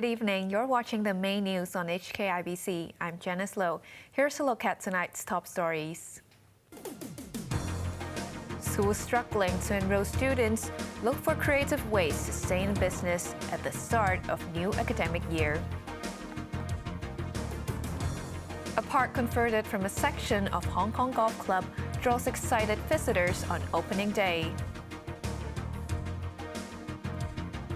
Good evening. You're watching the main news on HKIBC. I'm Janice Lo. Here's a look at tonight's top stories. Schools struggling to enroll students look for creative ways to stay in business at the start of new academic year. A park converted from a section of Hong Kong Golf Club draws excited visitors on opening day.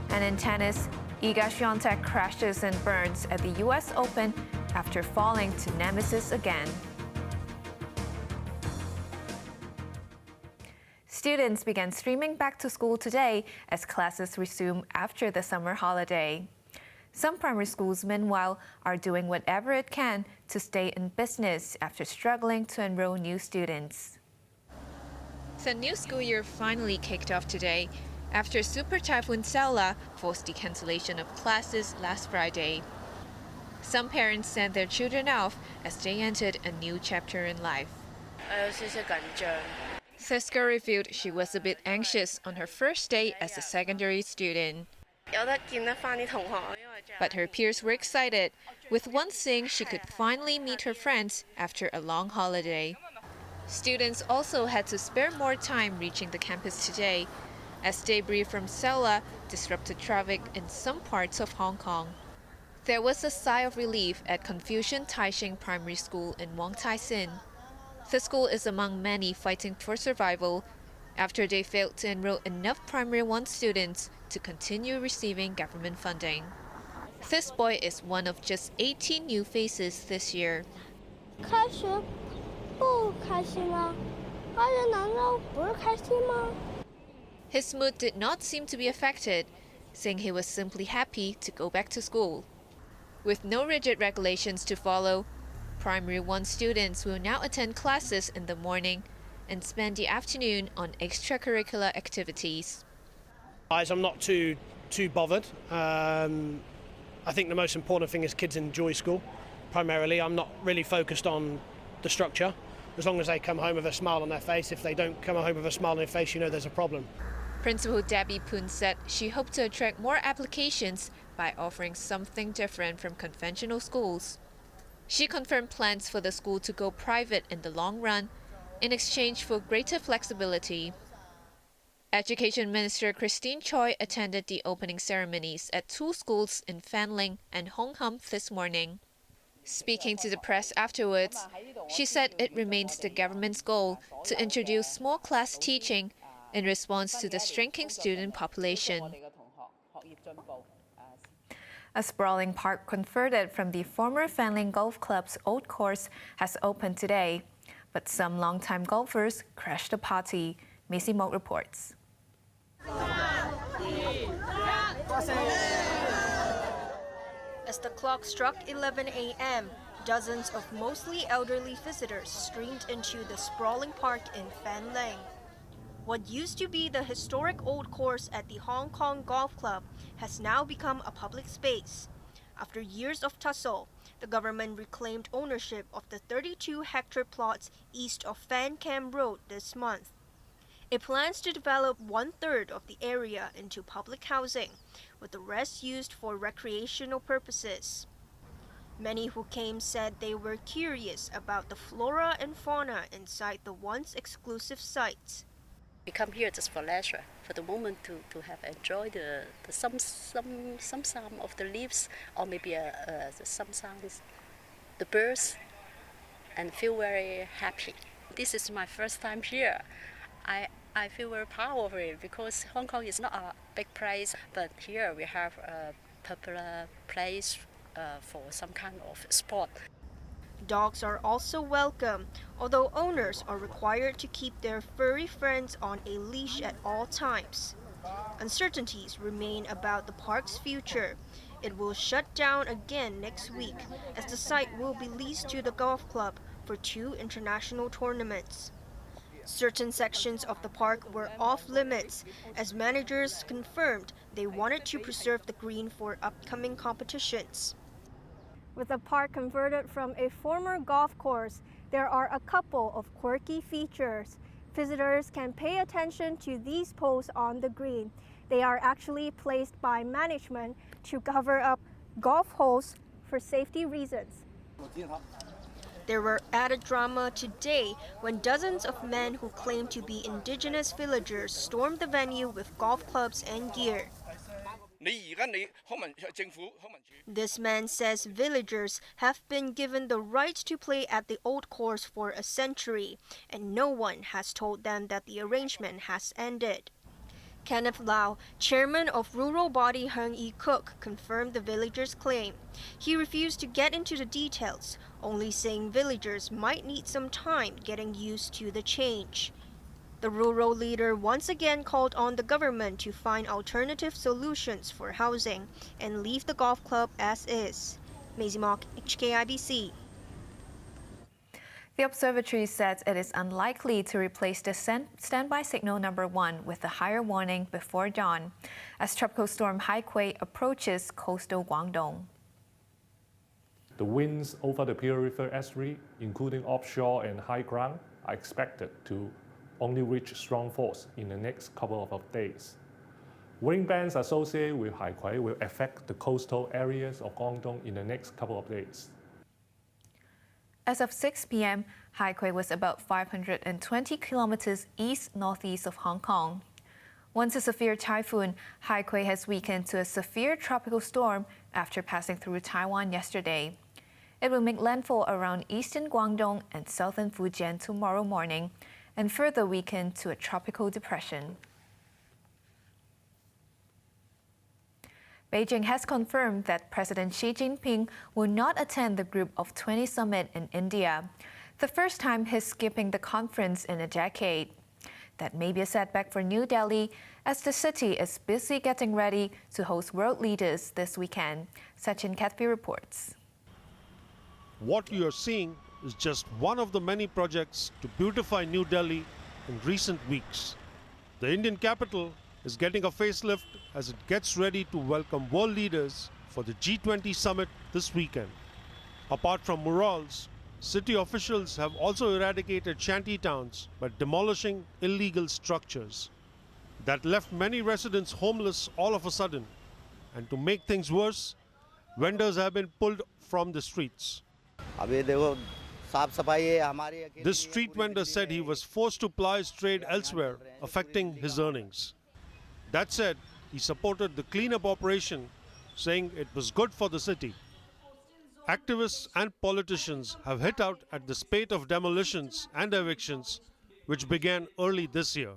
And in tennis, Iga Świątek crashes and burns at the US Open after falling to nemesis again. Students began streaming back to school today as classes resume after the summer holiday. Some primary schools, meanwhile, are doing whatever it can to stay in business after struggling to enroll new students. The new school year finally kicked off today after Super Typhoon Seola forced the cancellation of classes last Friday. Some parents sent their children off as they entered a new chapter in life. This girl revealed she was a bit anxious on her first day as a secondary student. But her peers were excited, with one saying she could finally meet her friends after a long holiday. Students also had to spare more time reaching the campus today, as debris from Seola disrupted traffic in some parts of Hong Kong. There was a sigh of relief at Confucian Taixing Primary School in Wong Tai Sin. The school is among many fighting for survival after they failed to enroll enough Primary 1 students to continue receiving government funding. This boy is one of just 18 new faces this year. His mood did not seem to be affected, saying he was simply happy to go back to school. With no rigid regulations to follow, Primary 1 students will now attend classes in the morning and spend the afternoon on extracurricular activities. I'm not too bothered. I think the most important thing is kids enjoy school. Primarily, I'm not really focused on the structure. As long as they come home with a smile on their face. If they don't come home with a smile on their face, you know there's a problem. Principal Debbie Poon said she hoped to attract more applications by offering something different from conventional schools. She confirmed plans for the school to go private in the long run in exchange for greater flexibility. Education Minister Christine Choi attended the opening ceremonies at 2 schools in Fanling and Hong Kong this morning. Speaking to the press afterwards, she said it remains the government's goal to introduce small class teaching in response to the shrinking student population. A sprawling park converted from the former Fanling Golf Club's old course has opened today, but some longtime golfers crashed the party. Macy Moak reports. As the clock struck 11 a.m., dozens of mostly elderly visitors streamed into the sprawling park in Fanling. What used to be the historic old course at the Hong Kong Golf Club has now become a public space. After years of tussle, the government reclaimed ownership of the 32-hectare plots east of Fan Cam Road this month. It plans to develop 1/3 of the area into public housing, with the rest used for recreational purposes. Many who came said they were curious about the flora and fauna inside the once exclusive sites. We come here just for leisure, for the moment to have enjoyed some sound of the leaves, or maybe some sounds, the birds, and feel very happy. This is my first time here. I feel very proud of it because Hong Kong is not a big place, but here we have a popular place for some kind of sport. Dogs are also welcome, although owners are required to keep their furry friends on a leash at all times. Uncertainties remain about the park's future. It will shut down again next week, as the site will be leased to the golf club for 2 international tournaments. Certain sections of the park were off limits, as managers confirmed they wanted to preserve the green for upcoming competitions. With the park converted from a former golf course, there are a couple of quirky features. Visitors can pay attention to these posts on the green. They are actually placed by management to cover up golf holes for safety reasons. There were added drama today when dozens of men who claim to be indigenous villagers stormed the venue with golf clubs and gear. This man says villagers have been given the right to play at the old course for a century, and no one has told them that the arrangement has ended. Kenneth Lau, chairman of rural body Hung Yi Cook, confirmed the villagers' claim. He refused to get into the details, only saying villagers might need some time getting used to the change. The rural leader once again called on the government to find alternative solutions for housing and leave the golf club as is. Maisie Mock, HKIBC. The observatory says it is unlikely to replace the standby signal number 1 with a higher warning before dawn as tropical storm Haikui approaches coastal Guangdong. The winds over the Pearl River estuary, including offshore and high ground, are expected to only reach strong force in the next couple of days. Wind bands associated with Haikui will affect the coastal areas of Guangdong in the next couple of days. As of 6 p.m., Haikui was about 520 kilometers east-northeast of Hong Kong. Once a severe typhoon, Haikui has weakened to a severe tropical storm after passing through Taiwan yesterday. It will make landfall around eastern Guangdong and southern Fujian tomorrow morning and further weaken to a tropical depression. Beijing has confirmed that President Xi Jinping will not attend the Group of 20 Summit in India, the first time he's skipping the conference in a decade. That may be a setback for New Delhi, as the city is busy getting ready to host world leaders this weekend. Sachin Kathpi reports. What you are seeing is just one of the many projects to beautify New Delhi in recent weeks. The Indian capital is getting a facelift as it gets ready to welcome world leaders for the G20 Summit this weekend. Apart from murals, city officials have also eradicated shanty towns by demolishing illegal structures that left many residents homeless all of a sudden. And to make things worse, vendors have been pulled from the streets. This street vendor said he was forced to ply his trade elsewhere, affecting his earnings. That said, he supported the cleanup operation, saying it was good for the city. Activists and politicians have hit out at the spate of demolitions and evictions, which began early this year.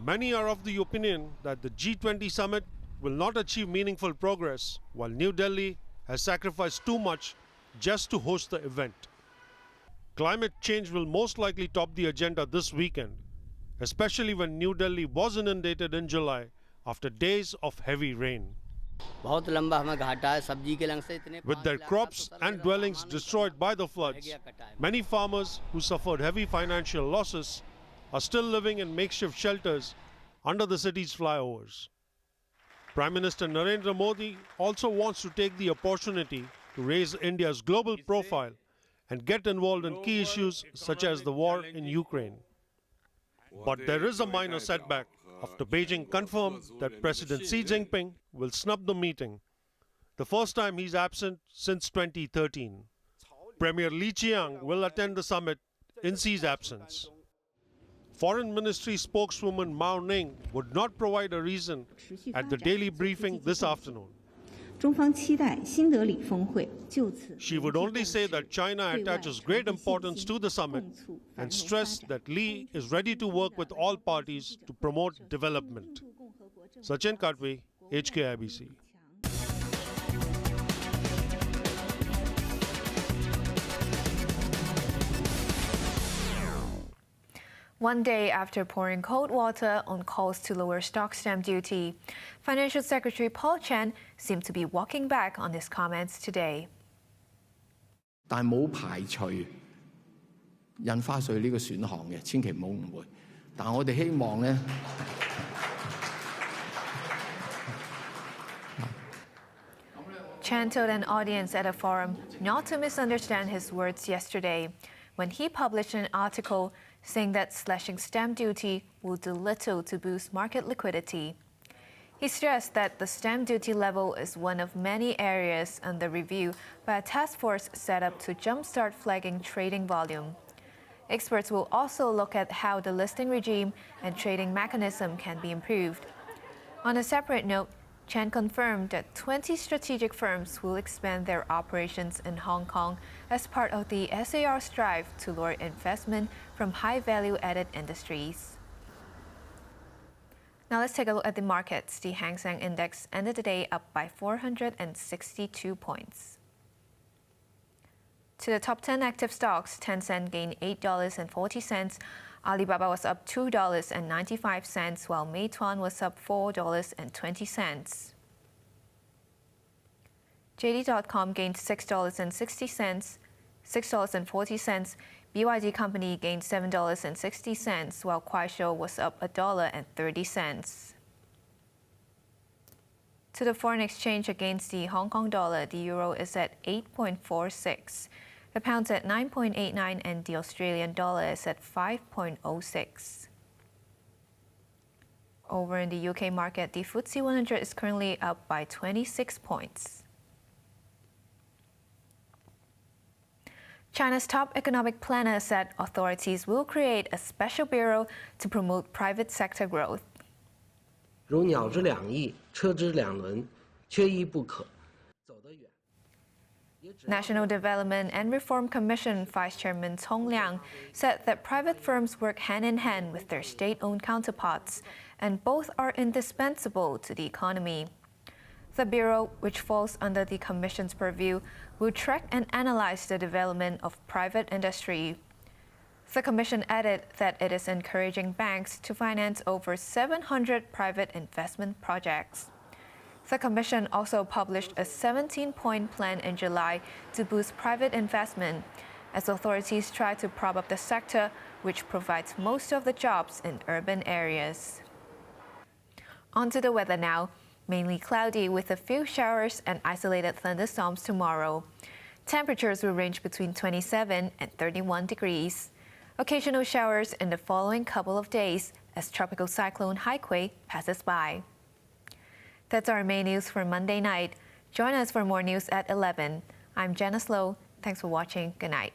Many are of the opinion that the G20 summit will not achieve meaningful progress, while New Delhi has sacrificed too much just to host the event. Climate change will most likely top the agenda this weekend, especially when New Delhi was inundated in July after days of heavy rain. With their crops and dwellings destroyed by the floods, many farmers who suffered heavy financial losses are still living in makeshift shelters under the city's flyovers. Prime Minister Narendra Modi also wants to take the opportunity to raise India's global profile and get involved in key issues such as the war in Ukraine. But there is a minor setback after Beijing confirmed that President Xi Jinping will snub the meeting, the first time he's absent since 2013. Premier Li Qiang will attend the summit in Xi's absence. Foreign Ministry spokeswoman Mao Ning would not provide a reason at the daily briefing this afternoon. She would only say that China attaches great importance to the summit and stress that Li is ready to work with all parties to promote development. Sachin Katvi, HKIBC. One day after pouring cold water on calls to lower stock stamp duty, Financial Secretary Paul Chan seemed to be walking back on his comments today. 但冇排除印花稅呢個選項嘅，千祈唔好誤會。但我哋希望呢。 Chan told an audience at a forum not to misunderstand his words yesterday when he published an article saying that slashing stamp duty will do little to boost market liquidity. He stressed that the stamp duty level is one of many areas under review by a task force set up to jumpstart flagging trading volume. Experts will also look at how the listing regime and trading mechanism can be improved. On a separate note, Chen confirmed that 20 strategic firms will expand their operations in Hong Kong as part of the SAR's drive to lure investment from high value-added industries. Now let's take a look at the markets. The Hang Seng Index ended the day up by 462 points. To the top 10 active stocks, Tencent gained $8.40, Alibaba was up $2.95, while Meituan was up $4.20. JD.com gained $6.60, $6.40. BYD Company gained $7.60, while Kuaishou was up $1.30. To the foreign exchange against the Hong Kong dollar, the euro is at 8.46, the pound's at 9.89, and the Australian dollar is at 5.06. Over in the UK market, the FTSE 100 is currently up by 26 points. China's top economic planner said authorities will create a special bureau to promote private sector growth. 如鸟之两翼，车之两轮，缺一不可。走得远。 National Development and Reform Commission Vice Chairman Tong Liang said that private firms work hand in hand with their state-owned counterparts, and both are indispensable to the economy. The Bureau, which falls under the Commission's purview, will track and analyze the development of private industry. The Commission added that it is encouraging banks to finance over 700 private investment projects. The Commission also published a 17-point plan in July to boost private investment, as authorities try to prop up the sector, which provides most of the jobs in urban areas. On to the weather now. Mainly cloudy with a few showers and isolated thunderstorms tomorrow. Temperatures will range between 27 and 31 degrees. Occasional showers in the following couple of days as tropical cyclone Haikui passes by. That's our main news for Monday night. Join us for more news at 11. I'm Janice Lo. Thanks for watching. Good night.